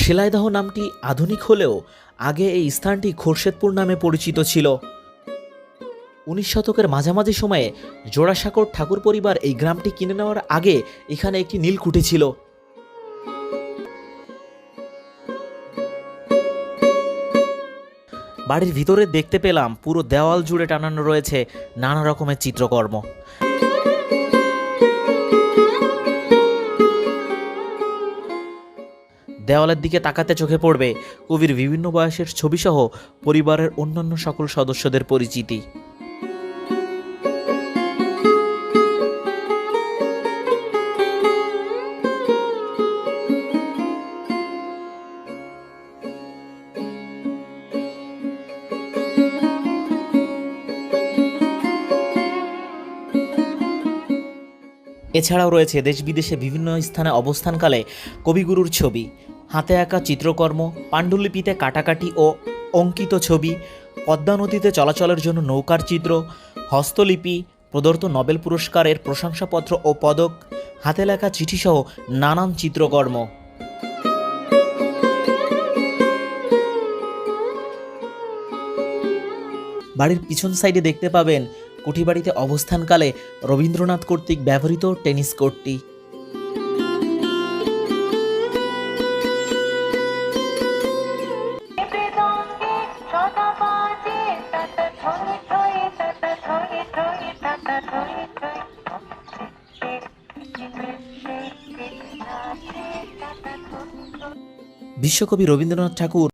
শিলাইদহ নামটি আধুনিক হলেও আগে এই স্থানটি খোরশেদপুর নামে পরিচিত ছিল। 19 শতকের মাঝামাঝি সময়ে জোড়াসাঁকোর ঠাকুর পরিবার এই গ্রামটি কিনে নেওয়ার আগে এখানে একটি নীলকুঠি ছিল। বাড়ির ভিতরে দেখতে পেলাম পুরো দেওয়াল জুড়ে টানানো রয়েছে নানা রকমের চিত্রকর্ম। দেওয়ালের দিকে তাকাতে চোখে পড়বে কবির বিভিন্ন বয়সের ছবিসহ পরিবারের অন্যান্য সকল সদস্যদের পরিচিতি। এছাড়াও রয়েছে দেশ বিদেশে বিভিন্ন স্থানে অবস্থানকালে কবিগুরুর ছবি, হাতে আঁকা চিত্রকর্ম, পাণ্ডুলিপিতে কাটাকাটি ও অঙ্কিত ছবি, পদ্মা নদীতে চলাচলের জন্য নৌকার চিত্র, হস্তলিপি, প্রদত্ত নোবেল পুরস্কারের প্রশংসাপত্র ও পদক, হাতে লেখা চিঠিসহ নানান চিত্রকর্ম। বাড়ির পিছন সাইডে দেখতে পাবেন কুঠিবাড়িতে অবস্থানকালে রবীন্দ্রনাথ কর্তৃক ব্যবহৃত টেনিস কোর্টটি। বিশ্বকবি রবীন্দ্রনাথ ঠাকুর